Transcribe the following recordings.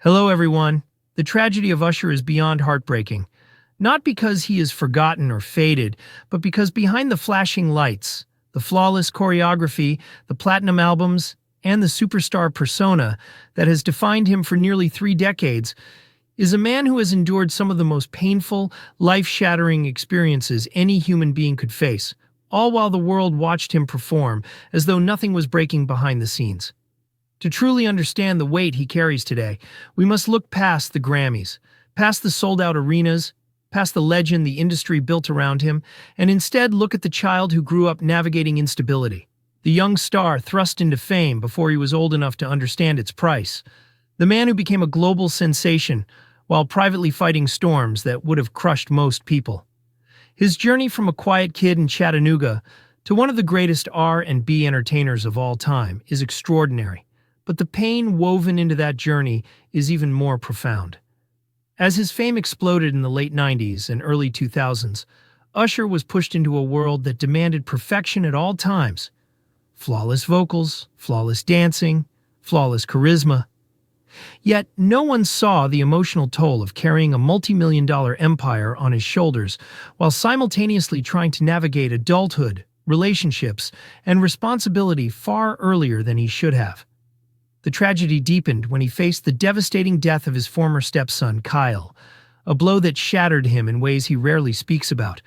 Hello, everyone. The tragedy of Usher is beyond heartbreaking. Not because he is forgotten or faded, but because behind the flashing lights, the flawless choreography, the platinum albums, and the superstar persona that has defined him for nearly 3 decades, is a man who has endured some of the most painful, life-shattering experiences any human being could face, all while the world watched him perform as though nothing was breaking behind the scenes. To truly understand the weight he carries today, we must look past the Grammys, past the sold-out arenas, past the legend the industry built around him, and instead look at the child who grew up navigating instability, the young star thrust into fame before he was old enough to understand its price, the man who became a global sensation while privately fighting storms that would have crushed most people. His journey from a quiet kid in Chattanooga to one of the greatest R&B entertainers of all time is extraordinary. But the pain woven into that journey is even more profound. As his fame exploded in the late 90s and early 2000s, Usher was pushed into a world that demanded perfection at all times. Flawless vocals, flawless dancing, flawless charisma. Yet no one saw the emotional toll of carrying a multi-million-dollar empire on his shoulders while simultaneously trying to navigate adulthood, relationships, and responsibility far earlier than he should have. The tragedy deepened when he faced the devastating death of his former stepson, Kile, a blow that shattered him in ways he rarely speaks about,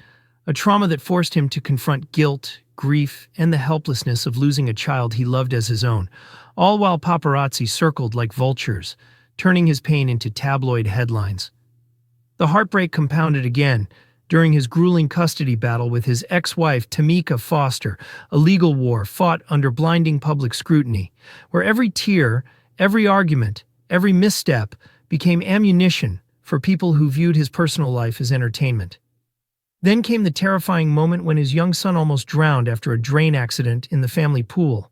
a trauma that forced him to confront guilt, grief, and the helplessness of losing a child he loved as his own, all while paparazzi circled like vultures, turning his pain into tabloid headlines. The heartbreak compounded again during his grueling custody battle with his ex-wife Tameka Foster, a legal war fought under blinding public scrutiny, where every tear, every argument, every misstep became ammunition for people who viewed his personal life as entertainment. Then came the terrifying moment when his young son almost drowned after a drain accident in the family pool.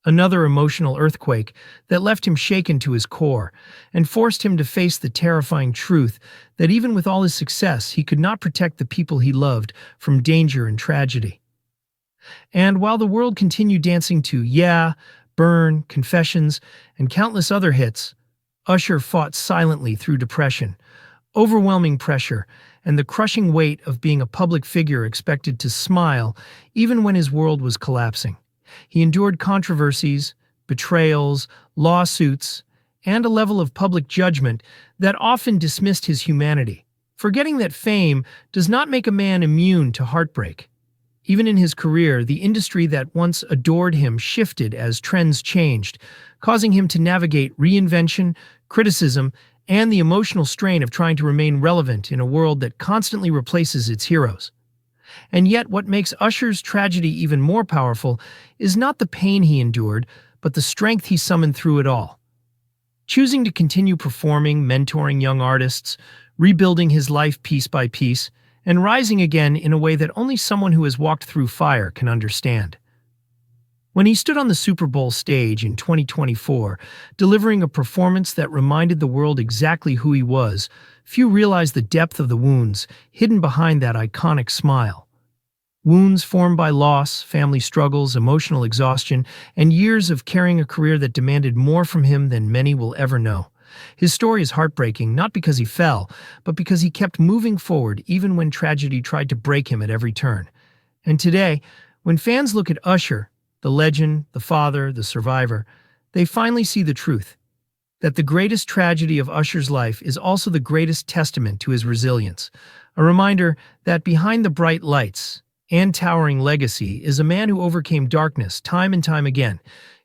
Another emotional earthquake that left him shaken to his core and forced him to face the terrifying truth that even with all his success, he could not protect the people he loved from danger and tragedy. And while the world continued dancing to Yeah, Burn, Confessions, and countless other hits, Usher fought silently through depression, overwhelming pressure, and the crushing weight of being a public figure expected to smile even when his world was collapsing. He endured controversies, betrayals, lawsuits, and a level of public judgment that often dismissed his humanity, forgetting that fame does not make a man immune to heartbreak. Even in his career, the industry that once adored him shifted as trends changed, causing him to navigate reinvention, criticism, and the emotional strain of trying to remain relevant in a world that constantly replaces its heroes. And yet, what makes Usher's tragedy even more powerful is not the pain he endured, but the strength he summoned through it all. Choosing to continue performing, mentoring young artists, rebuilding his life piece by piece, and rising again in a way that only someone who has walked through fire can understand. When he stood on the Super Bowl stage in 2024, delivering a performance that reminded the world exactly who he was, few realized the depth of the wounds hidden behind that iconic smile. Wounds formed by loss, family struggles, emotional exhaustion, and years of carrying a career that demanded more from him than many will ever know. His story is heartbreaking not because he fell, but because he kept moving forward even when tragedy tried to break him at every turn. And today, when fans look at Usher, the legend, the father, the survivor, they finally see the truth. That the greatest tragedy of Usher's life is also the greatest testament to his resilience. A reminder that behind the bright lights and towering legacy is a man who overcame darkness time and time again,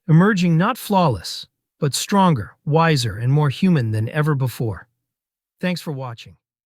emerging not flawless, but stronger, wiser, and more human than ever before. Thanks for watching.